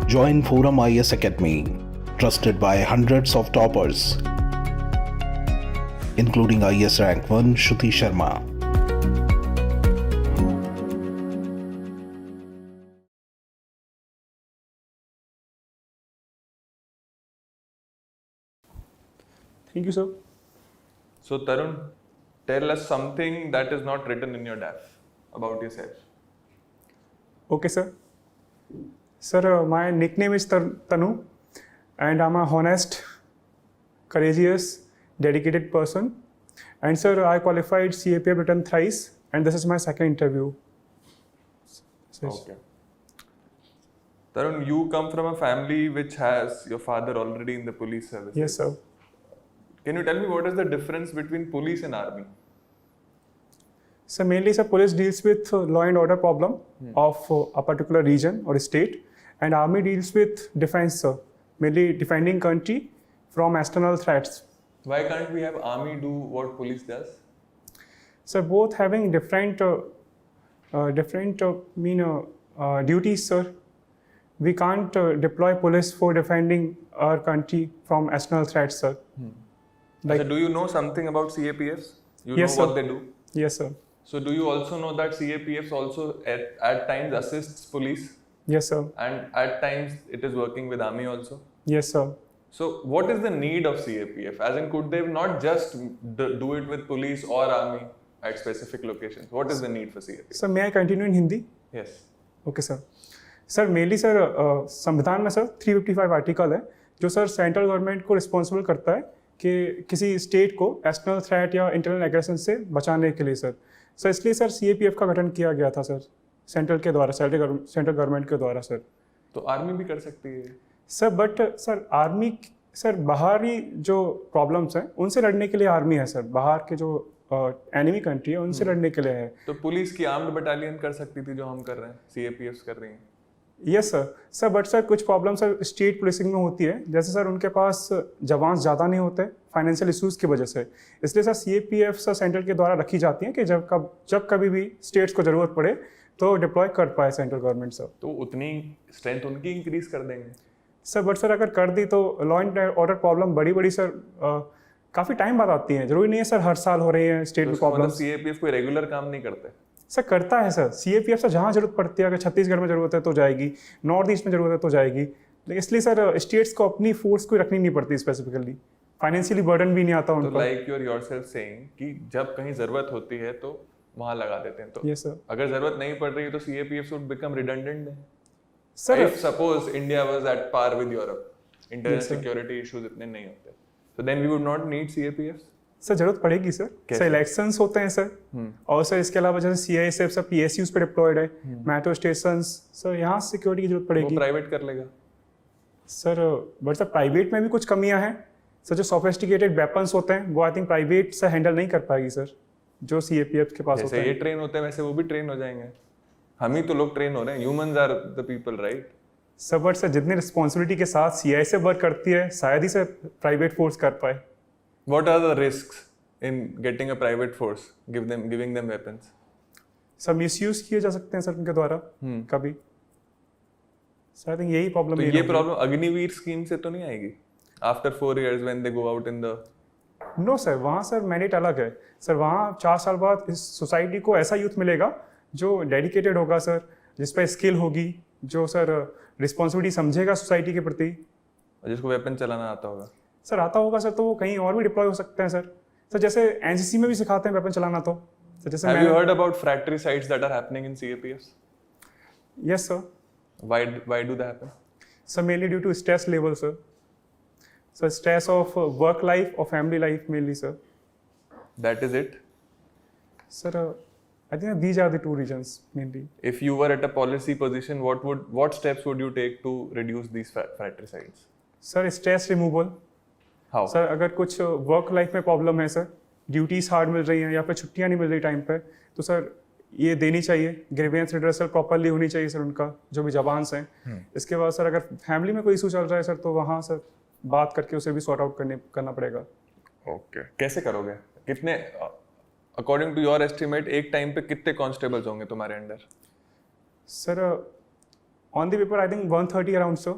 Join Forum IS Academy, trusted by hundreds of toppers, including IS Rank 1 Shruti Sharma. Thank you, sir. So Tarun, tell us something that is not written in your DAF about yourself. Okay, sir. Sir, my nickname is Tanu, and I'm a honest, courageous, dedicated person. And sir, I qualified CAPF written thrice, and this is my second interview. Okay. Tarun, you come from a family which has your father already in the police service. Yes, sir. Can you tell me what is the difference between police and army? So mainly, sir, police deals with law and order problem of a particular region or state, and army deals with defense, sir, mainly defending country from external threats. Why can't we have army do what police does? So both having different duties, sir. We can't deploy police for defending our country from external threats, sir. So do you know something about CAPFs? You Yes, know sir. what they do? Yes, sir. So do you also know that CAPFs also at times assists police Yes, sir. and at times it is working with army also? Yes, sir. So what is the need of CAPF? As in, could they not just do it with police or army at specific locations? What is the need for CAPF? Sir, may I continue in Hindi? Yes. Okay sir. Sir mainly sir संविधान में sir 355 article है जो sir central government को responsible करता है कि किसी state को एक्सटर्नल थ्रेट या इंटरनल एग्रेशन से बचाने के लिए सर इसलिए सर CAPF का गठन किया गया था सर सेंट्रल के द्वारा, सेंट्रल गवर्नमेंट के द्वारा सर. तो आर्मी भी कर सकती है sir, but sir army sir बाहरी जो प्रॉब्लम्स हैं उनसे लड़ने के लिए आर्मी है सर. बाहर के जो एनिमी कंट्री है उनसे लड़ने के लिए है. तो पुलिस की आर्म्ड बटालियन कर सकती थी जो हम कर रहे हैं, CAPFs कर रही हैं. यस सर बट सर कुछ प्रॉब्लम सर स्टेट पुलिसिंग में होती है. जैसे सर उनके पास जवान ज़्यादा नहीं होते फाइनेंशियल इश्यूज़ की वजह से, इसलिए सर CAPF सर सेंट्रल के द्वारा रखी जाती हैं कि जब कभी भी स्टेट्स को ज़रूरत पड़े तो डिप्लॉय कर पाए सेंट्रल गवर्नमेंट सर. तो उतनी स्ट्रेंथ उनकी इंक्रीज कर देंगे सर. बट सर अगर कर दी तो लॉ एंड ऑर्डर प्रॉब्लम बड़ी सर काफ़ी टाइम बाद आती हैं. जरूरी नहीं है सर हर साल हो रही है स्टेट में प्रॉब्लम. CAPF कोई रेगुलर काम नहीं करते सर. करता है सर CAPF सर जहाँ जरूरत पड़ती है. अगर छत्तीसगढ़ में जरूरत है तो जाएगी, नॉर्थ ईस्ट में जरूरत है तो जाएगी. लेकिन इसलिए सर स्टेट्स को अपनी फोर्स कोई रखनी नहीं पड़ती स्पेसिफिकली. फाइनेंशियली बर्डन भी नहीं आता उनको. तो like you are yourself saying कि जब कहीं जरूरत होती है तो वहां लगा देते हैं. तो यस सर. अगर अगर जरूरत नहीं पड़ रही है तो CAPF would become redundant. Sir If suppose India was at par with Europe, internal security issues इतने नहीं होते, so then we would not need CAPFs. Sir जरूरत पड़ेगी सर. सर इलेक्शंस होते हैं सर, और सर इसके अलावा जैसे CISF सब PSUs पे डिप्लॉयड है, मेट्रो स्टेशंस, सर यहाँ सिक्योरिटी की जरूरत वो पड़ेगी. प्राइवेट कर लेगा सर. बट सर प्राइवेट में भी कुछ कमियां हैं सर. जो सोफिस्टिकेटेड वेपन्स होते हैं वो आई थिंक प्राइवेट से हैंडल नहीं कर पाएगी सर, जो CAPF के पास होते जैसे ये हैं. ट्रेन होते हैं वैसे वो भी ट्रेन हो जाएंगे. हम ही तो लोग ट्रेन हो रहे हैं. Humans are the people, right? Sir but sir जितनी रिस्पॉन्सिबिलिटी के साथ CISF वर्क करती है शायद ही सर प्राइवेट फोर्स कर पाए. What are the risks in getting a private force, giving them weapons? Sir misuse किए जा सकते हैं सर उनके द्वारा कभी. सर आई थिंक यही प्रॉब्लम. तो ये प्रॉब्लम अग्निवीर स्कीम से तो नहीं आएगी after 4 years when they go out in the... no sir, वहाँ सर मैंडेट अलग है सर. वहाँ 4 साल बाद इस सोसाइटी को ऐसा यूथ मिलेगा जो डेडिकेटेड होगा सर, जिस पर स्किल होगी, जो सर रिस्पॉन्सिबिलिटी समझेगा सोसाइटी के प्रति, जिसको वेपन चलाना आता होगा. सर आता होगा सर, तो वो कहीं और भी डिप्लॉय हो सकते हैं सर. सर जैसे NCC में भी सिखाते हैं वेपन चलाना. तो सर जैसे Have you heard about fratricides that are happening in CAPFs? Yes sir. Why do they happen? Sir mainly due to stress level sir. Sir stress of work life और family life mainly sir. That is it? Sir I think these are the two reasons mainly. If you were at a policy position, what steps would you take to reduce these fratricides? Sir stress removal. How? Sir अगर कुछ work life में problem है sir, duties hard मिल रही हैं या फिर छुट्टियां नहीं मिल रही टाइम पे, तो सर ये देनी चाहिए. ग्रीवेंस रिड्रेसल प्रॉपरली होनी चाहिए सर उनका, जो भी जवान्स हैं. इसके बाद सर अगर फैमिली में कोई इशू चल रहा है सर तो वहाँ सर बात करके उसे भी सॉर्ट आउट करना पड़ेगा. ओके. कैसे करोगे? कितने अकॉर्डिंग टू योर एस्टिमेट एक टाइम पे कितने कांस्टेबल्स होंगे तुम्हारे under? Sir on the paper I think 130 around sir,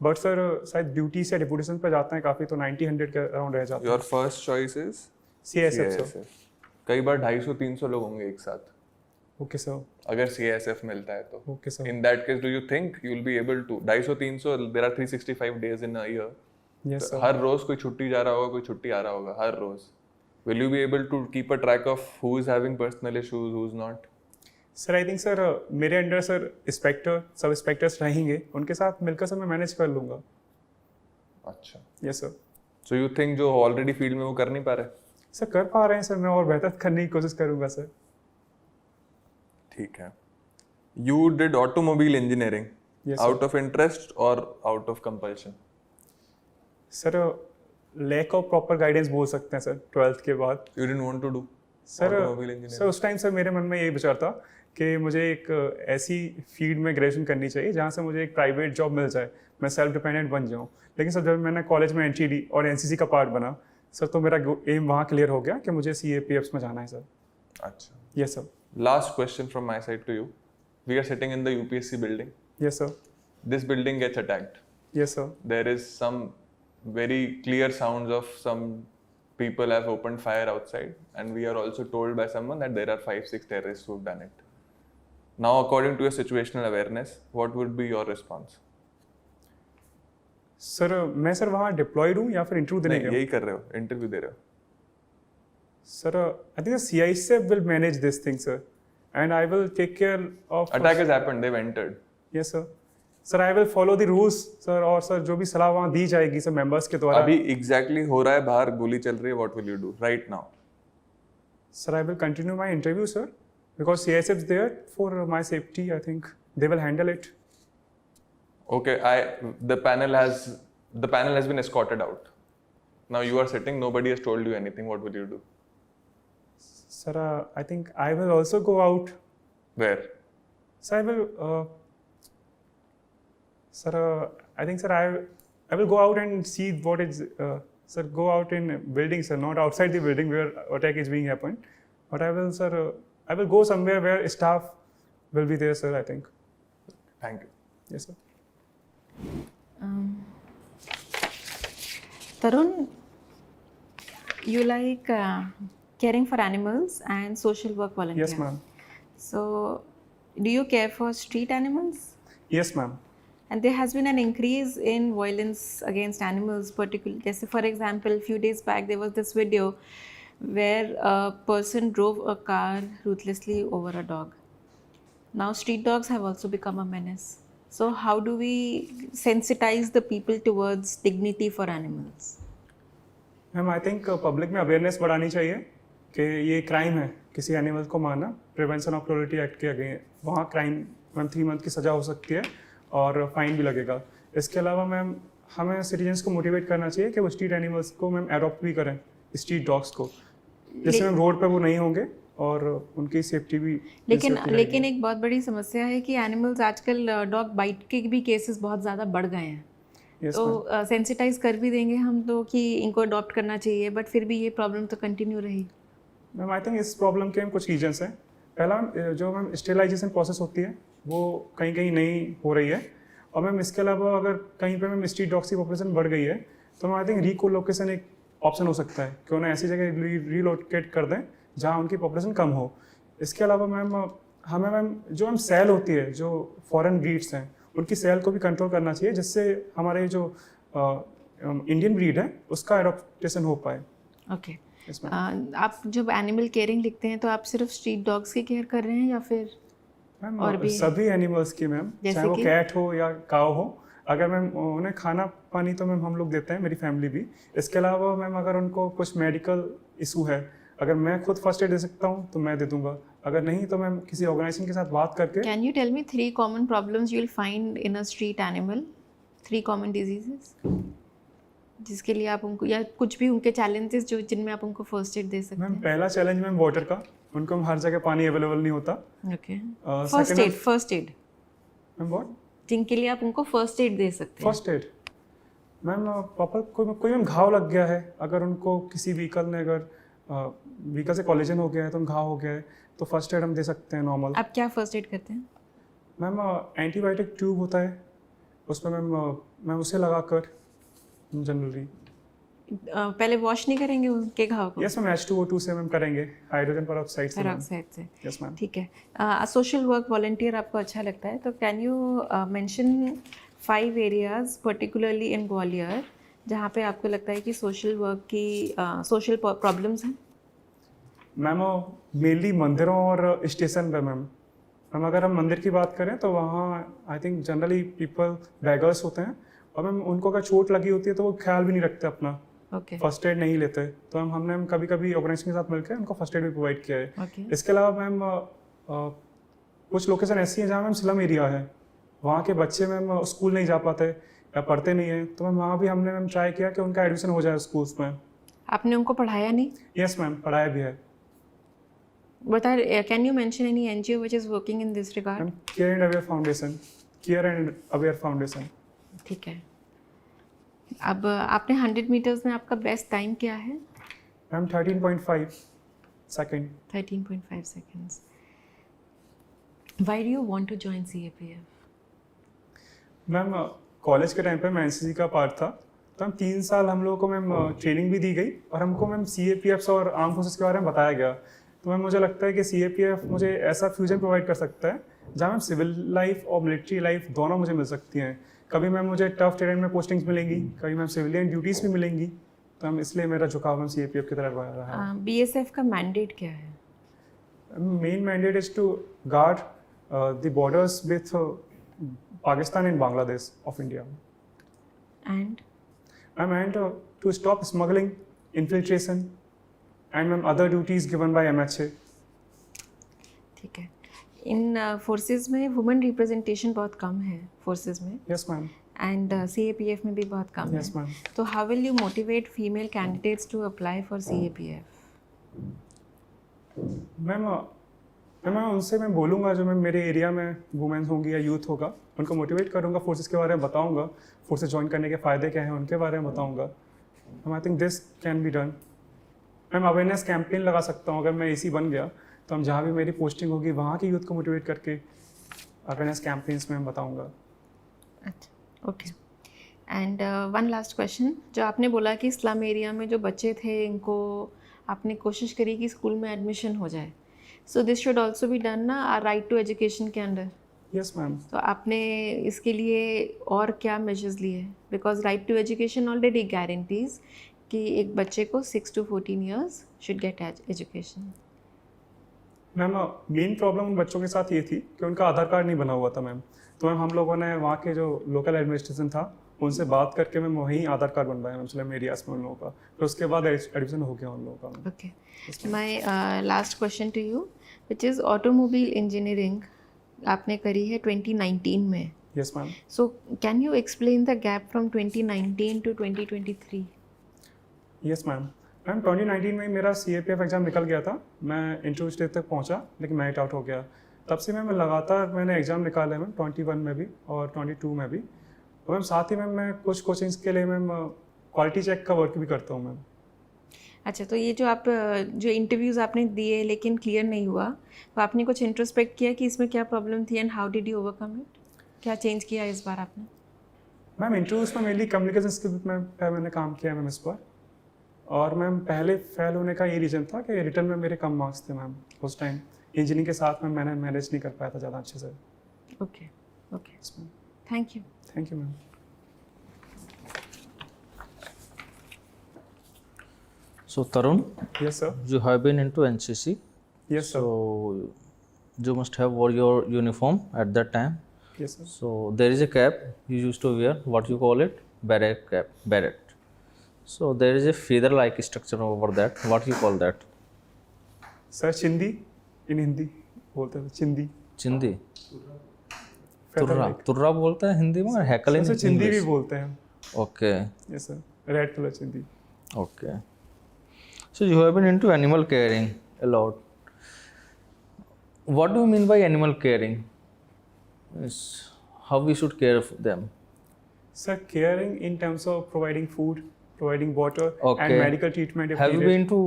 but sir शायद ड्यूटी से डिप्यूटेशन पे जाते हैं काफ़ी, तो 90-100 के अराउंड रह जाते your first choice is CISF sir. कई बार 250-300 लोग होंगे एक साथ ओके सर, अगर CISF मिलता है तो. Okay sir. In that case, do you think you will be able to 250-300? There are 365 days in a year. Yes sir. हर रोज कोई छुट्टी जा रहा होगा, कोई छुट्टी आ रहा होगा हर रोज. Will you be able to keep a track of who is having personal issues, who's not? Sir I think sir मेरे अंडर सर इंस्पेक्टर सब इंस्पेक्टर्स रहेंगे, उनके साथ मिलकर सर मैं मैनेज कर लूँगा। अच्छा. Yes sir. So you think जो ऑलरेडी फील्ड में वो कर नहीं पा रहे? सर कर पा रहे हैं सर, मैं और बेहतर करने की कोशिश करूँगा सर। ठीक है. You did automobile engineering. Yes, sir. Out of interest or out of compulsion? Sir lack of proper guidance बोल सकते हैं सर 12th के बाद। You didn't want to do sir automobile engineering? Sir उस टाइम सर मेरे मन में यही विचार था कि मुझे एक ऐसी फील्ड में ग्रेजुएशन करनी चाहिए जहाँ से मुझे एक प्राइवेट जॉब मिल जाए, मैं सेल्फ डिपेंडेंट बन जाऊँ। लेकिन सर जब मैंने कॉलेज में एंट्री ली और NCC का पार्ट बना सर, तो मेरा एम वहाँ क्लियर हो गया कि मुझे CAPFs में जाना है सर। अच्छा. Yes sir. Last question from my side to you. We are sitting in the UPSC building. Yes sir. This building gets attacked. Yes sir. There is some very clear sounds of some people have opened fire outside, and we are also told by someone that there are 5-6 terrorists who've done it. Now, according to your situational awareness, what would be your response? Sir मैं sir वहाँ diploid हूँ या फिर interview देने नहीं, गया हूँ? यही कर रहे हो, इंटरव्यू दे रहे हो. Sir, I think the CISF will manage this thing, sir, and I will take care of. Attack has happened. They've entered. Yes, sir. Sir, I will follow the rules, sir, और sir जो भी सलाह वहाँ दी जाएगी sir members के द्वारा। अभी exactly हो रहा है, बाहर गोली चल रही है. What will you do right now? Sir, I will continue my interview, sir, because CISF is there for my safety. I think they will handle it. Okay, the panel has been escorted out. Now you are sitting. Nobody has told you anything. What will you do? Sir, I think I will also go out. Where? Sir, I will. Sir, I think sir, I will go out and see what is. Sir, go out in building, sir, not outside the building where attack is being happened. But I will, sir, I will go somewhere where staff will be there, sir. I think. Thank you. Yes, sir. Tarun, you like caring for animals and social work volunteer. Yes, ma'am. So, do you care for street animals? Yes, ma'am. And there has been an increase in violence against animals, particularly, just for example, few days back there was this video where a person drove a car ruthlessly over a dog. Now street dogs have also become a menace. So how do we sensitize the people towards dignity for animals? Ma'am I think public में awareness बढ़ानी चाहिए कि ये crime है किसी animal को मारना। Prevention of cruelty act के अगेंस्ट वहाँ क्राइम मैम 3 मंथ की सज़ा हो सकती है और फाइन भी लगेगा। इसके अलावा मैम हमें सिटीजन्स को मोटिवेट करना चाहिए कि वो स्ट्रीट एनिमल्स को मैम अडॉप्ट भी करें, स्ट्रीट डॉग्स को, जिससे मैम रोड पर वो नहीं होंगे और उनकी सेफ्टी भी। लेकिन एक बहुत बड़ी समस्या है कि एनिमल्स आजकल डॉग बाइट के भी केसेस बहुत ज़्यादा बढ़ गए हैं। Yes, तो सेंसिटाइज कर भी देंगे हम तो कि इनको अडॉप्ट करना चाहिए, बट फिर भी ये प्रॉब्लम तो कंटिन्यू रही। मैम आई थिंक इस प्रॉब्लम के कुछ रीजन्स हैं। पहला जो मैम स्टेलाइजेशन प्रोसेस होती है वो कहीं कहीं नहीं हो रही है, और मैम इसके अलावा अगर कहीं पे मैम स्ट्रीट डॉग्स की पॉपुलेशन बढ़ गई है तो मैम आई थिंक रिकोलोकेशन एक ऑप्शन हो सकता है कि उन्हें ऐसी जगह रीलोकेट कर दें जहाँ उनकी पॉपुलेशन कम हो। इसके अलावा मैम हमें मैम जो मैम सेल होती है, जो फॉरेन ब्रीड्स हैं, उनकी सेल को भी कंट्रोल करना चाहिए, जिससे हमारे जो इंडियन ब्रीड है उसका एडॉप्टेशन हो पाए। ओके, आप जब एनिमल केयरिंग लिखते हैं तो आप सिर्फ स्ट्रीट डॉग्स की केयर कर रहे हैं या फिर मैम और भी सभी एनिमल्स की मैम, चाहे वो कैट हो या काव हो, अगर मैम उन्हें खाना पानी तो मैम हम लोग देते हैं, मेरी फैमिली भी। इसके अलावा मैम अगर उनको कुछ मेडिकल इशू है, अगर मैं खुद फर्स्ट एड दे सकता हूँ तो मैं दे दूंगा, अगर नहीं तो मैम किसी ऑर्गेनाइजेशन के साथ बात करके। Can you tell me 3 common problems you will find in a street animal, 3 common diseases जिसके लिए आप उनको, या कुछ भी उनके चैलेंजेस जो जिनमें आप उनको फर्स्ट एड दे सकते हैं? मैम पहला चैलेंज मैम वाटर का, उनको हर जगह पानी अवेलेबल नहीं होता। Okay, first aid ma'am what, जिनके लिए आप उनको फर्स्ट एड दे सकते हैं? फर्स्ट एड मैम प्रॉपर कोई मैम घाव लग गया है, अगर उनको किसी व्हीकल ने, अगर व्हीकल से कॉलिजन हो गया है तो घाव हो गया है, तो फर्स्ट एड हम दे सकते हैं नॉर्मल। आप क्या फर्स्ट एड करते हैं? मैम एंटीबायोटिक ट्यूब होता है उसमें मैम उसे लगाकर जनरली। पहले वॉश नहीं करेंगे उनके घाव को? यस मैम, H2O2 से मैम करेंगे, हाइड्रोजन पेरोक्साइड से मैम। पेरोक्साइड से। Yes ma'am. ठीक है। सोशल वर्क वॉलंटियर आपको अच्छा लगता है, तो can you mention 5 areas particularly in Gwalior जहाँ पे आपको लगता है कि सोशल वर्क की सोशल प्रॉब्लम्स हैं? मैम मेनली मंदिरों और स्टेशन पे मैम। मैम अगर हम मंदिर की बात करें तो वहाँ I think generally people beggars होते हैं, और मैम उनको अगर चोट लगी होती है तो वो ख्याल भी नहीं रखते अपना, ओके फर्स्ट एड नहीं लेते। तो हमने कभी कभी ऑर्गेनाइजेशन के साथ मिलकर उनको फर्स्ट एड भी प्रोवाइड किया है। ओके। इसके अलावा मैम कुछ लोकेशन ऐसी हैं जहाँ मैम स्लम एरिया है, वहाँ के बच्चे मैम स्कूल नहीं जा पाते या पढ़ते नहीं हैं, तो मैम वहाँ भी हमने मैम ट्राई किया कि उनका एडमिशन हो जाए स्कूल्स में। आपने उनको पढ़ाया नहीं? यस मैम, पढ़ाया भी है। बता, can you mention any NGO which is working in this regard? Ma'am care and aware foundation, care and aware foundation. ठीक है। अब आपने 100 मीटर्स में आपका बेस्ट टाइम क्या है? Ma'am 13.5 second. 13.5 seconds. Why do you want to join CAPF? Ma'am college के time पे मैं एनसीसी का पार्ट था, तो हम 3 साल हम लोगों को मैम ट्रेनिंग भी दी गई और हमको मैम CAPF और आर्म फोर्सेस के बारे में बताया गया। तो मैम मुझे लगता है कि CAPF मुझे ऐसा फ्यूजन प्रोवाइड कर सकता है जहाँ मैम सिविल लाइफ और मिलिट्री लाइफ दोनों मुझे मिल सकती हैं। कभी मैम मुझे टफ टेरेन में पोस्टिंग्स मिलेंगी, कभी मैम सिविलियन ड्यूटीज़ भी मिलेंगी, तो हम इसलिए मेरा झुकाव मैम CAPF की तरफ रहा है। BSF का मैंडेट क्या है? Main mandate is to guard the borders with Pakistan and Bangladesh of India. And And to stop smuggling, infiltration, and ma'am other duties given by MHA. ठीक है। इन फोर्सेस में वुमेन रिप्रेजेंटेशन बहुत कम है फोर्सेस में, Yes मैम। एंड CAPF में भी बहुत कम Yes है। मैम। तो how will you motivate female candidates to apply for CAPF? Ma'am मैं उनसे मैं बोलूँगा जो मैं मेरे एरिया में वुमेन्स होंगी या यूथ होगा, उनको मोटिवेट करूँगा, फोर्सेस के बारे में बताऊँगा, फोर्सेस ज्वाइन करने के फ़ायदे क्या हैं उनके बारे में बताऊँगा। I think this can be done. Ma'am awareness campaign लगा सकता हूँ, अगर मैं AC बन गया तो हम जहाँ भी मेरी पोस्टिंग होगी वहाँ की यूथ को मोटिवेट करके अवेयरनेस कैंपेन्स में बताऊँगा। अच्छा, okay. And one last question, जो आपने बोला कि स्लम एरिया में जो बच्चे थे इनको आपने कोशिश करी कि स्कूल में एडमिशन हो जाए, so this should also be done ना राइट टू एजुकेशन के अंडर? Yes ma'am. तो आपने इसके लिए और क्या मेजर्स लिए? Because right to education already guarantees कि एक बच्चे को 6 to 14 years should get education. Ma'am main problem उन बच्चों के साथ ये थी कि उनका आधार कार्ड नहीं बना हुआ था मैम। तो मैम हम लोगों ने वहाँ के जो लोकल एडमिनिस्ट्रेशन था उनसे बात करके मैम वहीं आधार कार्ड बनवाया मैम स्लम एरियाज में उन लोगों का, फिर उसके बाद एडमिशन हो गया उन लोगों का। Okay, my last question to you which is automobile engineering आपने करी है 2019 में। Yes ma'am. So can you explain the gap from 2019 to 2023? Yes ma'am. Ma'am 2019 में मेरा CAPF एग्ज़ाम निकल गया था, मैं इंटरव्यू स्टेज तक पहुंचा लेकिन मेरिट आउट हो गया। तब से मैम लगातार मैंने एग्ज़ाम निकाले मैम 21 में भी और 22 में भी। और मैम साथ ही मैम मैं कुछ कोचिंग्स के लिए मैम क्वालिटी चेक का वर्क भी करता हूँ मैम। अच्छा, तो ये जो आप जो इंटरव्यूज़ आपने दिए लेकिन क्लियर नहीं हुआ, तो आपने कुछ इंट्रोस्पेक्ट किया कि इसमें क्या प्रॉब्लम थी and how did you overcome it? क्या चेंज किया इस बार आपने? मैम इंटरव्यूज़ में मेनली कम्युनिकेशन स्किल में मैंने काम किया मैम इस बार। और मैम पहले फेल होने का ये रीज़न था कि रिटर्न में मेरे कम मार्क्स थे मैम उस टाइम। इंजीनियरिंग के साथ में मैंने मैनेज नहीं कर पाया था ज़्यादा अच्छे से। Okay okay, thank you. Thank you ma'am. So Tarun, yes sir. you have been into NCC. Yes sir. So you must have wore your uniform at that time. Yes sir. So there is a cap you used to wear. What you call it? Beret cap. Beret. So there is a feather-like structure over that. What you call that? Sir चिंदी, in Hindi बोलते हैं चिंदी। चिंदी. Feather तुर्रा. like। तुर्रा बोलते हैं हिंदी में और हैकल इन sir चिंदी भी English. बोलते हैं। Okay. Yes sir, red colour चिंदी। Okay. So you have been into animal caring a lot. What do you mean by animal caring? Is how we should care for them? Sir, caring in terms of providing food, providing water Okay. and medical treatment if Have you needed. been to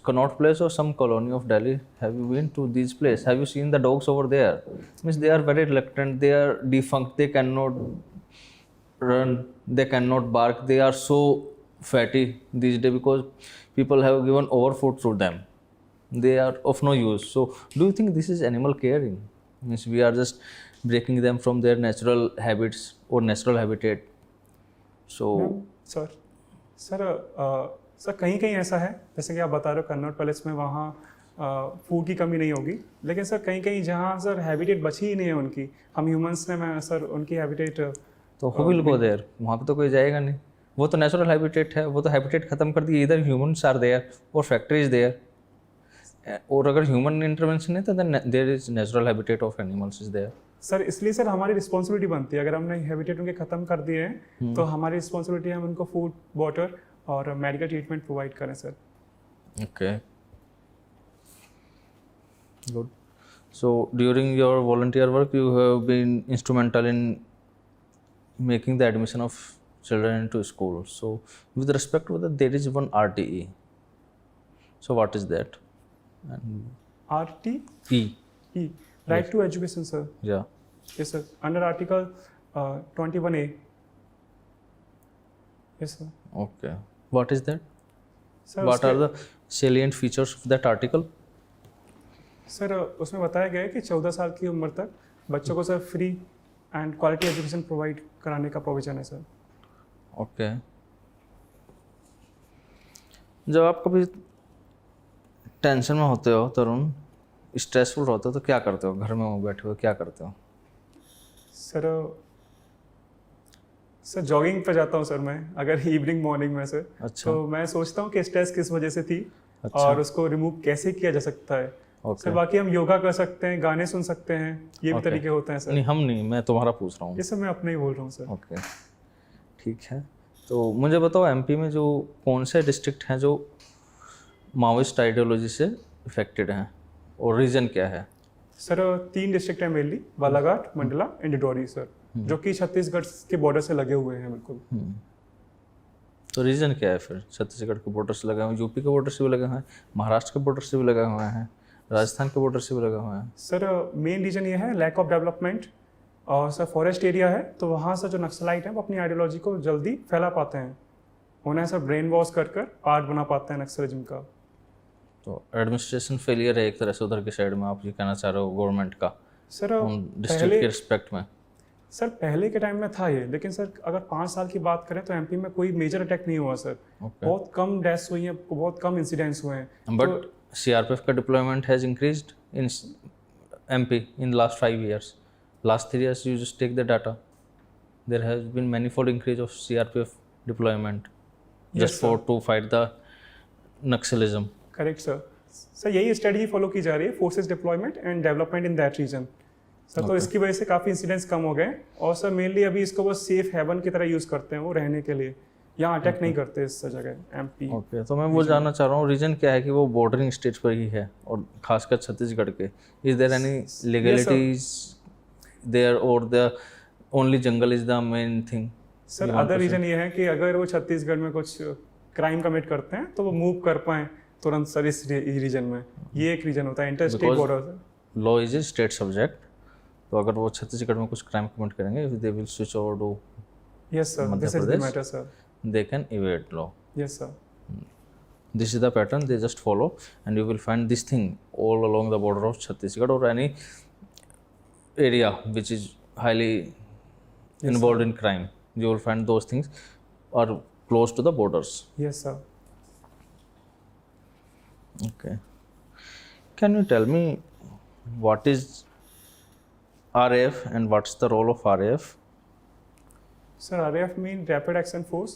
Connaught Place or some colony of Delhi? Have you been to these places? Have you seen the dogs over there? Means they are very reluctant. They are defunct. They cannot run. They cannot bark. They are so fatty these days because people have given overfood to them. They are of no use. So, do you think this is animal caring? Means we are just breaking them from their natural habits or natural habitat. So, sir sir कहीं कहीं ऐसा है जैसे कि आप बता रहे हो कन्नौट पैलेस में वहाँ फूड की कमी नहीं होगी, लेकिन सर कहीं कहीं जहाँ सर हैबिटेट बची ही नहीं है उनकी, हम ह्यूमंस ने मैं सर उनकी हैबिटेट तो who will go there? वहाँ पे तो कोई जाएगा नहीं. वो तो नेचुरल हैबिटेट है. वो तो हैबिटेट खत्म कर दिए. इधर ह्यूमन्स आर देयर और फैक्ट्रीज देयर. और अगर ह्यूमन इंटरवेंशन है तो there is natural habitat of animals is there. Sir इसलिए सर हमारी रिस्पॉन्सिबिलिटी बनती है, अगर हमने हैबिटेट उनके ख़त्म कर दिए हैं तो हमारी रिस्पॉन्सिबिलिटी है हम उनको फूड वाटर और मेडिकल ट्रीटमेंट प्रोवाइड करें sir. Okay. Good. So during your volunteer work, you have been instrumental in making the admission of children into school. So with respect to that, there is one RTE. So what is that? And RTE E. Right to education sir. Yeah. Yes sir, under article 21A. Yes sir. Okay. What is that? Sir What are the salient features of that article? Sir उसमें बताया गया है कि 14 साल की उम्र तक बच्चों को sir free and quality education provide कराने का प्रोविजन है सर. ओके. जब आप कभी टेंशन में होते हो तरुण, स्ट्रेसफुल होते हो तो क्या करते हो? घर में बैठे हुए क्या करते हो? सर जॉगिंग पे जाता हूँ सर मैं, अगर इवनिंग मॉर्निंग में सर. अच्छा. तो मैं सोचता हूँ कि स्ट्रेस किस वजह से थी अच्छा. और उसको रिमूव कैसे किया जा सकता है. ओके. सर बाकी हम योगा कर सकते हैं, गाने सुन सकते हैं, ये भी ओके. तरीके होते हैं सर. नहीं, हम नहीं, मैं तुम्हारा पूछ रहा हूँ. ये सब मैं अपने ही बोल रहा हूँ सर. ओके, ठीक है. तो मुझे बताओ, एमपी में जो कौन से डिस्ट्रिक्ट हैं जो माओइस्ट आइडियोलॉजी से इफेक्टेड हैं और रीजन क्या है? सर 3 डिस्ट्रिक्ट है mainly, Balaghat, Mandla and Dindori sir, जो कि छत्तीसगढ़ के बॉर्डर से लगे हुए हैं बिल्कुल. तो रीजन क्या है फिर? छत्तीसगढ़ के बॉर्डर से लगे हुए हैं, यूपी के बॉर्डर से भी लगे हुए हैं, महाराष्ट्र के बॉर्डर से भी लगे हुए हैं, राजस्थान के बॉर्डर से भी लगे हुए हैं. सर मेन रीजन ये है लैक ऑफ डेवलपमेंट, और सर फॉरेस्ट एरिया है तो वहाँ से जो नक्सलाइट हैं वो अपनी आइडियोलॉजी को जल्दी फैला पाते हैं, उन्हें सर ब्रेन वॉश कर पार्ट बना पाते हैं नक्सलिज्म का. तो एडमिनिस्ट्रेशन फेलियर है एक तरह से उधर की साइड में, आप ये कहना चाह रहे हो गवर्नमेंट का सर डिस्ट्रिक्ट के रिस्पेक्ट में? सर पहले के टाइम में था ये, लेकिन सर अगर 5 साल की बात करें तो एमपी में कोई मेजर अटैक नहीं हुआ सर. बहुत कम डेथ्स हुई हैं, बहुत कम इंसिडेंट्स हुए हैं. बट सीआरपीएफ का deployment has increased in MP in last 5 years. Last 3 years, you just take the data. There has been manifold increase of CRPF deployment just for to fight the Naxalism. Correct sir. Sir यही strategy follow की जा रही है, forces deployment and development in that region sir. तो इसकी वजह से काफ़ी इंसिडेंट्स कम हो गए, और सर मेनली अभी इसको वो सेफ हेवन की तरह यूज़ करते हैं वो रहने के लिए, यहाँ अटैक नहीं करते इस जगह एमपी. ओके, तो मैं वो जानना चाह रहा हूँ रीजन क्या है कि वो बॉर्डरिंग स्टेट्स पर ही है और खासकर छत्तीसगढ़ के. Is there any legalities there or the only jungle is the main thing? Sir other reason ये है कि अगर वो छत्तीसगढ़ में कुछ क्राइम कमिट करते हैं तो वो मूव कर पाएँ तुरंत सर इस रीजन में. ये एक रीजन होता है, inter state border. Law is a state subject, तो अगर वो छत्तीसगढ़ में कुछ क्राइम कमिट करेंगे, they will switch over to yes sir, this is the matter sir. they can evade law. Yes sir. This is the pattern they just follow, and you will find this thing all along the border of Chhattisgarh or any area which is highly involved in crime. You will find those things are close to the borders. Yes sir. Okay. Can you tell me what is RAF and what's the role of RAF? Sir RAF mean rapid action force.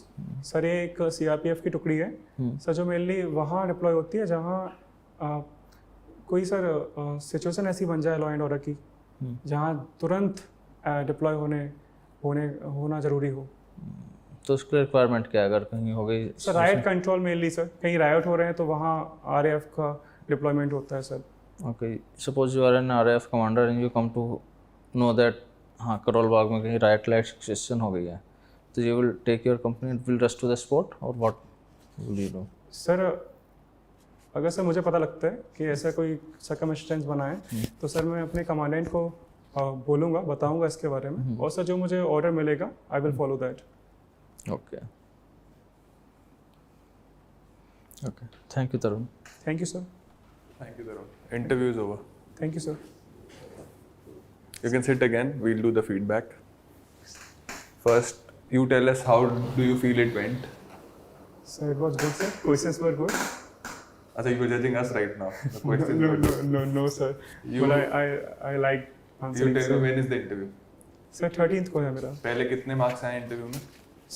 Sir ये एक CRPF की टुकड़ी है sir, जो mainly वहाँ deploy होती है जहाँ कोई सर सिचुएशन ऐसी बन जाए लॉ एंड ऑर्डर की जहाँ तुरंत डिप्लॉय होना ज़रूरी हो. तो उसकी रिक्वायरमेंट क्या है अगर कहीं हो गई? Sir right control mainly sir, कहीं राइट हो रहे हैं तो वहाँ RAF का डिप्लॉयमेंट होता है sir. Okay, suppose you are an RAF commander and you come to know that हाँ करोल बाग में कहीं राइट लाइट सिचुएशन हो गई है, So you will take your company and will rush to the spot, or what will you do? Sir अगर sir मुझे पता लगता है कि ऐसा कोई सर्कमस्टेंस बना है तो सर मैं अपने कमांडेंट को बोलूँगा, बताऊँगा इसके बारे में, और सर जो मुझे ऑर्डर मिलेगा I will follow that. Okay. Okay. Thank you, Tarun. Thank you sir. Thank you, Tarun. Interview is over. Thank you sir. You can sit again. We'll do the feedback. First, you tell us how do you feel it went? Sir it was good sir. Questions were good. Asa, you were judging us right now. The questions No, were no, good. no, no, sir. You- But I like You answering. tell Sir. me when is the interview? Sir, 13th को है मेरा. पहले कितने marks आए interview में?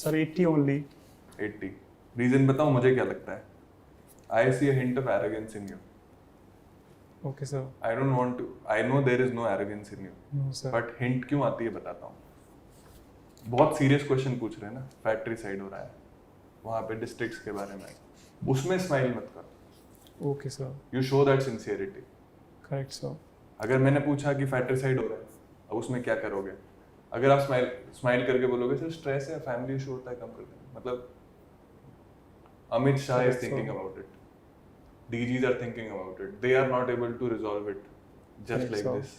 Sir, 80 only. 80. Reason बताओ मुझे क्या लगता है? I see a hint of arrogance in you. Okay, sir. I don't want to. I know there is no arrogance in you. No, sir. But hint क्यों आती है बताता हूँ. बहुत सीरियस क्वेश्चन पूछ रहे हैं ना, फैक्ट्री साइड हो रहा है, वहाँ पे डिस्ट्रिक्ट्स के बारे में, उसमें स्माइल मत करो. Okay, sir. You show that sincerity. Correct, sir. अगर मैंने पूछा कि फैक्ट्री साइड हो रहा है, अब उसमें क्या करोगे, अगर आप स्माइल करके बोलोगे सर स्ट्रेस है, फैमिली इशू होता है, कम कर देंगे, मतलब Amit Shah is thinking about it, DGs are thinking about it, they are not able to resolve it just Correct, like sir. this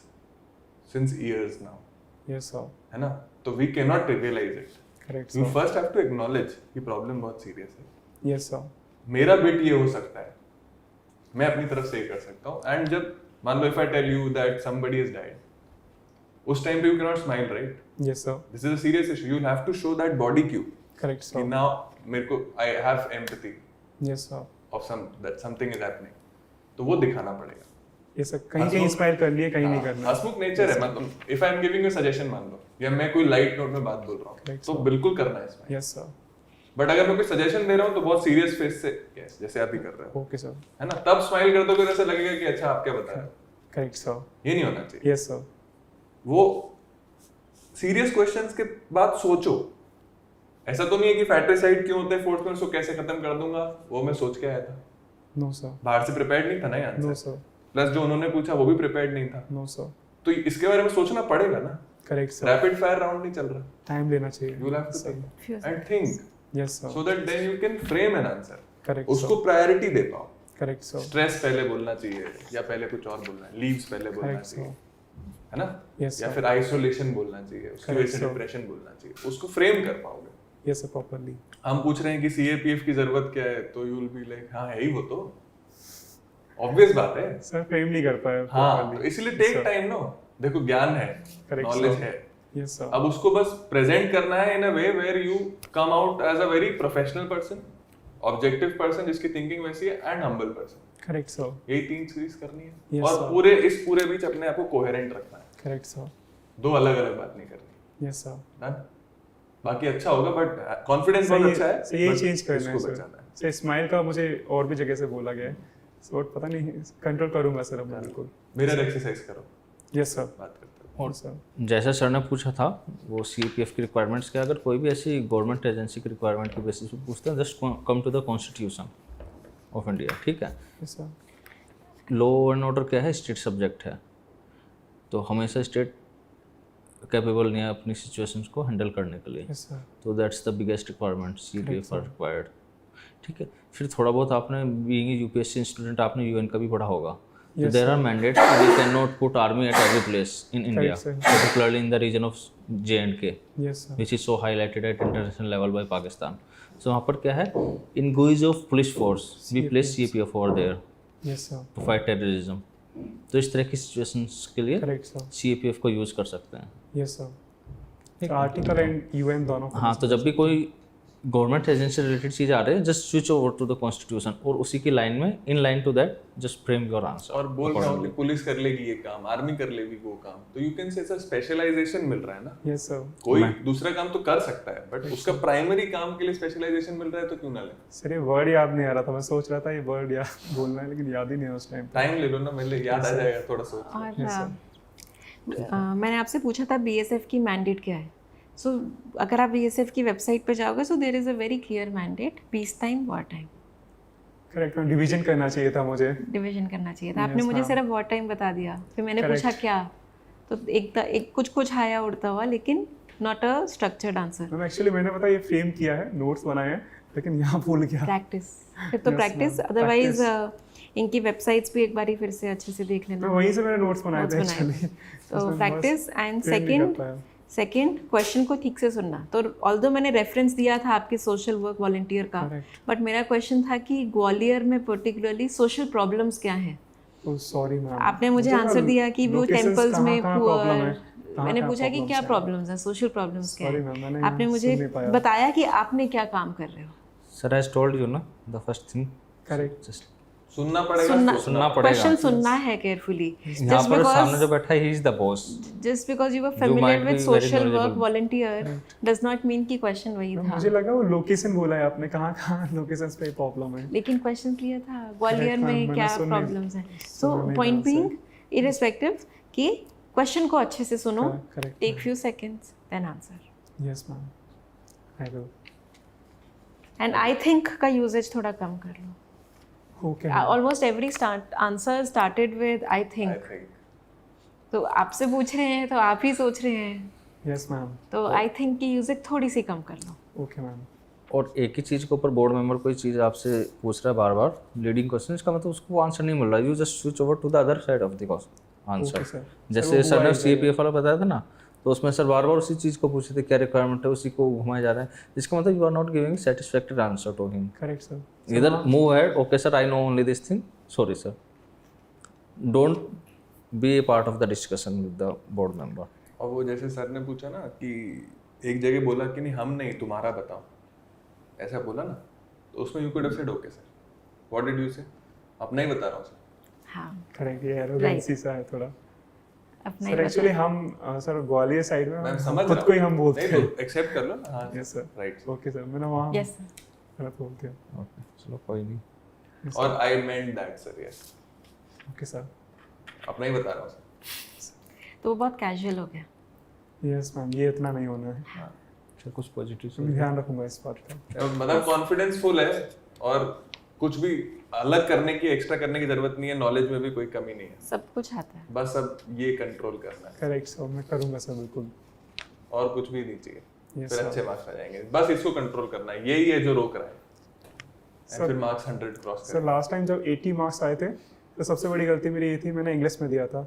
since years now. Yes, sir. है ना, तो we cannot trivialize it. Correct, You sir. first have to acknowledge कि problem बहुत serious है. Yes, sir. मेरा bit ये हो सकता है, मैं अपनी तरफ से ये कर सकता हूँ, एंड जब मान लो if I tell you that somebody is died, उस टाइम पे you cannot smile, right? Yes, sir. This is a serious issue. You have to show that body cue Correct, कि sir. now मेरे को I have empathy Yes, sir. of that something is happening, तो वो दिखाना पड़ेगा. Yes, sir. कहीं smile करनी है, कहीं नहीं करना. हंसमुख नेचर है, मतलब if I am giving you suggestion मान लो, या मैं कोई लाइट नोट में बात बोल रहा हूँ, Correct, तो sir. बिल्कुल करना है इसमें. Yes, sir. बट अगर मैं कोई सजेशन दे रहा हूँ तो बहुत सीरियस फेस से, yes, जैसे आप ही कर रहे हो, Okay, sir. है ना, तब स्माइल कर दोगे तो ऐसा लगेगा कि अच्छा आप क्या बता रहे हो. Correct, sir. ये नहीं होना चाहिए. Yes, sir. वो सीरियस क्वेश्चंस के बाद सोचो. ऐसा तो नहीं है कि फैट्रिसाइड क्यों होते हैं, फोर्थ में उसको कैसे खत्म कर दूंगा, वो मैं सोच के आया था. No, sir. बाहर से प्रिपेयर्ड नहीं था ना ये No, आंसर. sir. प्लस जो उन्होंने पूछा वो भी प्रिपेयर्ड नहीं था. No, sir. तो इसके बारे में सोचना पड़ेगा ना. Correct, sir. Rapid fire round नहीं चल रहा. Time लेना चाहिए. You will have to Sir. think Few and think Yes, sir. so that then you can frame an answer. Correct, उसको sir. प्रायोरिटी दे पाओ. Correct, sir. स्ट्रेस पहले बोलना चाहिए या पहले कुछ और बोलना है, लीव्स पहले बोलना Correct, चाहिए, sir. है ना, Yes, या sir. फिर आइसोलेशन बोलना चाहिए, उसकी वजह Correct, से sir. डिप्रेशन बोलना चाहिए, उसको फ्रेम कर पाओगे. Yes, sir. Properly. हम पूछ रहे हैं कि CAPF की जरूरत क्या है, तो यू विल बी लाइक हाँ है ही वो, तो ऑब्वियस बात है. Sir, frame नहीं कर पाया. हाँ, properly. तो इसलिए टेक Sir. टाइम. नो देखो, ज्ञान है, Correct, नॉलेज sir. है, Yes, sir. अब उसको बस प्रेजेंट करना है in a way where you come out as a very professional person, objective person जिसकी थिंकिंग वैसी है, and humble person. Correct, sir. यही 3 चीज करनी है. Yes, और sir. इस पूरे बीच अपने आप को कोहेरेंट रखना है. Correct, sir. 2 अलग अलग बात नहीं करनी. Yes, sir. Done? बाकी अच्छा होगा, बट कॉन्फिडेंस बहुत अच्छा है. सो यही but चेंज करना है इसको सर. बचाना है. सर स्माइल का मुझे और भी जगह से बोला गया है, सो पता नहीं, कंट्रोल करूंगा सर अब बिल्कुल. मिरर एक्सरसाइज करो, यस सर. बात करते हैं. और सर जैसा सर ने पूछा था वो CAPF की रिक्वायरमेंट्स के, अगर कोई भी ऐसी गवर्नमेंट एजेंसी की रिक्वायरमेंट के बेसिस पे पूछते हैं, just come to the constitution of India. ठीक है, yes sir. Law and order क्या है, स्टेट सब्जेक्ट है, तो हमेशा स्टेट कैपेबल नहीं है अपनी सिचुएशंस को हैंडल करने के लिए. Yes sir. तो that's the biggest requirement CAPF are sir. Required. ठीक है, फिर थोड़ा बहुत आपने बीइंग UPSC स्टूडेंट आपने UN का भी पढ़ा होगा. So Yes, there sir. are mandates. We cannot put army at every place in India, sir. particularly in the region of J&K, yes sir. which is so highlighted at international level by Pakistan. So वहाँ पर क्या है, in guise of police force, we place CAPF over there yes sir. to fight terrorism. तो इस तरह की situations के लिए करेक्ट सर. CAPF को यूज़ कर सकते हैं. Yes sir. Article and UN दोनों. हाँ, तो जब भी कोई गवर्नमेंट एजेंसी से रिलेटेड चीज़ आ रही है, just switch over to the constitution और उसी की लाइन में, in line to that, just frame your answer. और बोल रहा हूँ कि पुलिस कर लेगी ये काम, आर्मी कर लेगी वो काम, तो you can say sir specialization मिल रहा है ना. Yes sir. कोई दूसरा काम तो कर सकता है, बट उसका प्राइमरी काम के लिए स्पेशलाइजेशन मिल रहा है, तो क्यों ना ले. सर ये वर्ड याद नहीं आ रहा था, मैं सोच रहा था ये वर्ड याद बोलना है, लेकिन याद ही नहीं है उस टाइम. टाइम ले लो ना, मिले याद आ जाएगा थोड़ा सोच. और मैंने आपसे पूछा था BSF की मैंडेट क्या है. सो अगर आप BSF की वेबसाइट पर जाओगे, so there is a very clear mandate, peace time, war time. Correct. Division करना चाहिए था मुझे. डिवीजन करना चाहिए था. आपने मुझे सिर्फ वॉर टाइम बता दिया, फिर मैंने Correct. पूछा क्या, तो एक कुछ आया उड़ता हुआ, लेकिन not a structured answer. Ma'am actually मैंने पता ये फ्रेम किया है, नोट्स बनाए हैं, लेकिन यहाँ भूल गया। Practice. फिर तो Yes, practice, ma'am. otherwise इनकी वेबसाइट्स भी एक बारी फिर से अच्छे से देख लेना। मैं वहीं से मैंने नोट्स बनाए थे Notes बनाए एक्चुअली। तो प्रैक्टिस एंड सेकंड क्वेश्चन को ठीक से सुनना। तो ऑल्दो मैंने रेफरेंस दिया था आपके सोशल वर्क वॉलंटियर का, बट मेरा क्वेश्चन था कि ग्वालियर में पर्टिकुलरली सोशल प्रॉब्लम्स क्या हैं। ओह सॉरी मैम, आपने मुझे आंसर दिया कि वो टेम्पल्स में पुअर, मैंने पूछा कि क्या प्रॉब्लम्स हैं, सोशल प्रॉब्लम्स क्या हैं, आपने मुझे बताया कि आपने क्या काम कर रहे हो। Sir, I told you ना, the first thing. Correct. Just सुनना पड़ेगा, सुनना पड़ेगा। क्वेश्चन सुनना है केयरफुली। यहाँ पर सामने जो बैठा है, he is the boss. Just because you were familiar with social work volunteer does not mean कि क्वेश्चन वही था। मुझे लगा वो लोकेशन बोला है आपने, कहाँ लोकेशंस पे प्रॉब्लम है। लेकिन क्वेश्चन क्लियर था, ग्वालियर में क्या प्रॉब्लम्स हैं। सो पॉइंट बीइंग इररिस्पेक्टिव कि क्वेश्चन को अच्छे से सुनो, take few seconds then answer. Yes ma'am, I will. And I think का यूजेज थोड़ा कम कर लो। Okay. Almost every answer started with I think. तो आपसे पूछ रहे हैं तो आप ही सोच रहे हैं। Yes ma'am. तो आई थिंक की यूजेज थोड़ी सी कम कर लो। Okay ma'am. और एक ही चीज़ के ऊपर बोर्ड मेंबर कोई चीज़ आपसे पूछ रहा है बार बार, लीडिंग क्वेश्चन, इसका मतलब उसको आंसर नहीं मिल रहा, you just switch over to the other side of the answer. जैसे सर ने CAPF वाला बताया था ना, तो उसमें सर बार बार उसी चीज़ को पूछे थे क्या रिक्वायरमेंट है, उसी को घुमाया जा रहा है, जिसका मतलब you are not giving satisfactory answer to him. Correct sir. Either move ahead, okay sir, I know only this thing, sorry sir. Don't be a part of the discussion with the board member. और वो जैसे sir ने पूछा ना कि एक जगह बोला कि नहीं हम नहीं तुम्हारा बताओ, ऐसा बोला ना, तो उसमें you could have said okay sir, what did you से, अपना ही बता रहा हूँ सर। हाँ, करेक्ट, ये एरोगेंसी सा है थोड़ा। अपना सर एक्चुअली हम सर ग्वालियर साइड में मैं समझ खुद को ही हम बोलते हैं। तो एक्सेप्ट कर लो ना। हाँ yes sir, right. Okay sir, मैंने वहाँ यस सर। गलत बोल दिया। Okay, चलो कोई नहीं। और I meant that sir, yes. Okay sir, अपना ही बता रहा हूँ सर। तो वो बहुत कैजुअल हो गया। यस मैम, ये इतना नहीं होना है। चल कुछ पॉजिटिव मैं ध्यान रखूंगा इस बात का। मतलब कॉन्फिडेंस फुल है और कुछ भी अलग करने की, एक्स्ट्रा करने की जरूरत नहीं है, नॉलेज में भी कोई कमी नहीं है, सब कुछ आता है। बस अब ये कंट्रोल करना है करेक्ट सर, मैं करूंगा सर बिल्कुल। और कुछ भी नहीं चाहिए, Yes, फिर sir. अच्छे मार्क्स आ जाएंगे। बस इसको कंट्रोल करना है, यही है जो रोक रहा है। Sir, फिर marks 100 cross sir last time जब 80 मार्क्स आए थे तो सबसे बड़ी गलती मेरी ये थी, मैंने इंग्लिश में दिया था।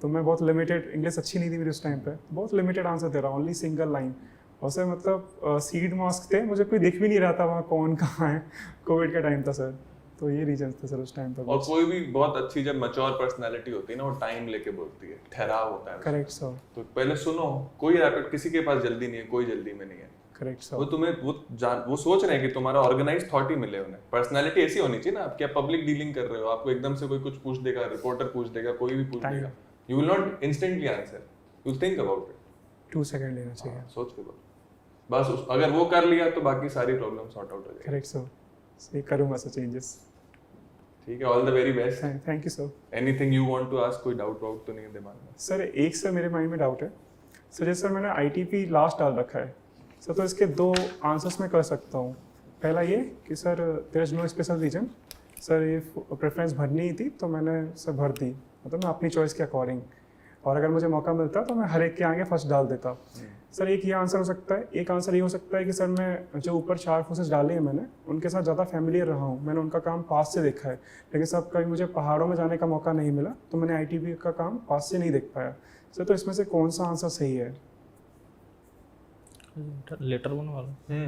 तो मैं बहुत लिमिटेड, इंग्लिश अच्छी नहीं थी मेरी उस टाइम पे, बहुत लिमिटेड आंसर दे रहा हूँ, ओनली सिंगल लाइन। और सर मतलब सीड मार्क्स थे, मुझे कोई दिख भी नहीं रहा था वहाँ कौन कहाँ है, कोविड का टाइम था सर, तो ये रीजन थे सर उस टाइम पर। और कोई भी बहुत अच्छी जब मैच्योर पर्सनालिटी होती है ना, वो टाइम लेके बोलती है, ठहराव होता है। Correct sir. तो पहले सुनो, कोई रैपिड, किसी के पास जल्दी नहीं है, कोई जल्दी में नहीं है। Correct sir. वो तुम्हें वो सोच रहे हैं कि तुम्हारा ऑर्गेनाइज थॉट ही मिले उन्हें। पर्सनालिटी ऐसी होनी चाहिए ना, आप क्या पब्लिक डीलिंग कर रहे हो, आपको एकदम से कोई कुछ पूछ देगा, रिपोर्टर पूछ देगा, कोई भी पूछ देगा, you will not instantly answer, you will think about it. 2 second लेना चाहिए। सोच के बोलो बस। अगर वो कर लिया तो बाकी सारी प्रॉब्लम सॉर्ट आउट हो जाएगी। करेक्ट सर, ये करूंगा सर चेंजेस। ठीक है, all the very best. Thank you sir. Anything you want to ask, कोई डाउट वाउट तो नहीं है दिमाग में? सर एक सर मेरे माइंड में डाउट है सर, जैसे सर मैंने ITP लास्ट डाल रखा है सर, तो इसके 2 आंसर्स मैं कर सकता हूँ। पहला ये कि sir there is no special reason, sir ये प्रेफरेंस भरनी ही थी तो मैंने सर भर दी, मतलब मैं अपनी चॉइस के अकॉर्डिंग, और अगर मुझे मौका मिलता तो मैं हर एक के आगे फर्स्ट डाल देता। सर एक ये आंसर हो सकता है। एक आंसर ये हो सकता है कि सर मैं जो ऊपर 4 फोर्सेस डाले हैं मैंने, उनके साथ ज़्यादा फैमिलियर रहा हूँ, मैंने उनका काम पास से देखा है, लेकिन सब कभी मुझे पहाड़ों में जाने का मौका नहीं मिला तो मैंने ITP का काम पास से नहीं देख पाया। सर तो इसमें से कौन सा आंसर सही है? लेटर वन वाला।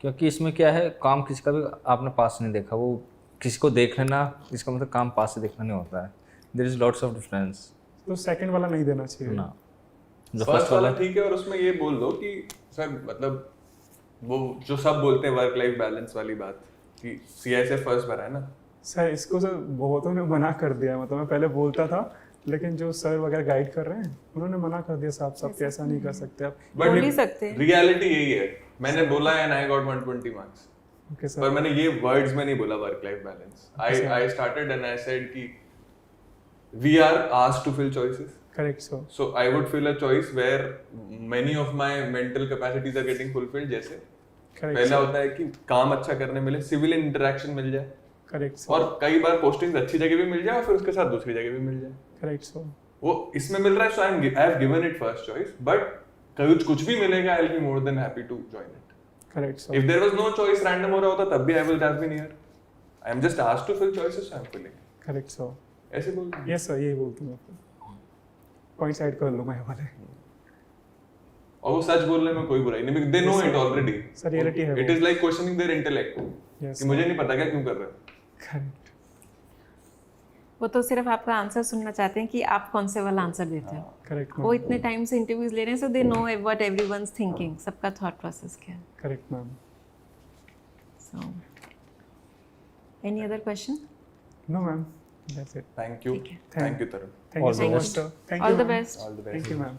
क्योंकि इसमें क्या है, काम किसी का भी आपने पास नहीं देखा, वो किसी को देख लेना, इसका मतलब काम पास से देखना नहीं होता है। There is lots of difference. तो सेकंड वाला नहीं देना चाहिए ना, जो फर्स्ट वाला ठीक है। और उसमें ये बोल दो कि सर मतलब वो जो सब बोलते हैं वर्क लाइफ बैलेंस वाली बात, कि CISF फर्स्ट भरा है ना सर, इसको सर बहुतों ने मना कर दिया, मतलब मैं पहले बोलता था लेकिन जो सर वगैरह गाइड कर रहे हैं उन्होंने मना कर दिया साहब कि ऐसा नहीं कर सकते आप। बोल ही सकते हैं। रियलिटी यही है, मैंने बोला है and I got 120 marks. Okay sir. पर मैंने ये वर्ड्स में नहीं बोला work life balance. I started and I said कि we are asked to fill choices. Correct sir. So I would fill a choice where many of my mental capacities are getting fulfilled। जैसे पहला होता है कि काम अच्छा करने मिले, सिविल इंटरेक्शन मिल जाए, करेक्ट सर। और कई बार पोस्टिंग अच्छी जगह भी मिल जाए और फिर उसके साथ दूसरी जगह भी मिल जाए। Correct sir. वो इसमें मिल रहा है, so I have given it first choice, but कभी कुछ भी मिलेगा, I'll be more than happy to join it. Correct, sir. If there was no choice, random हो रहा होता तब भी I would have been here. I am just asked to fill choices, so I'm filling. Correct, sir. ऐसे बोल रहे हैं। Yes, sir, यही बोलता हूँ आपको. Point side कर लूँ मैं ये वाले. और वो सच बोलने में कोई बुराई नहीं, because they know it already. Sir, reality है It वो. is like questioning their intellect. Yes, कि मुझे नहीं पता क्या क्यों कर रहे हो. Correct. वो तो सिर्फ आपका आंसर सुनना चाहते हैं कि आप कौन से वाला आंसर देते हो. Correct, वो ma'am. इतने टाइम से इंटरव्यूज ले रहे हैं, so they know what everyone's thinking, सबका थॉट प्रोसेस क्या है. Correct, ma'am. So any other question? No, ma'am. That's it. Thank you. ठीक है. Thank you, Tarun. Thank you All so the much, best. sir. Thank all you, the ma'am. Best. All the best. Thank you, ma'am.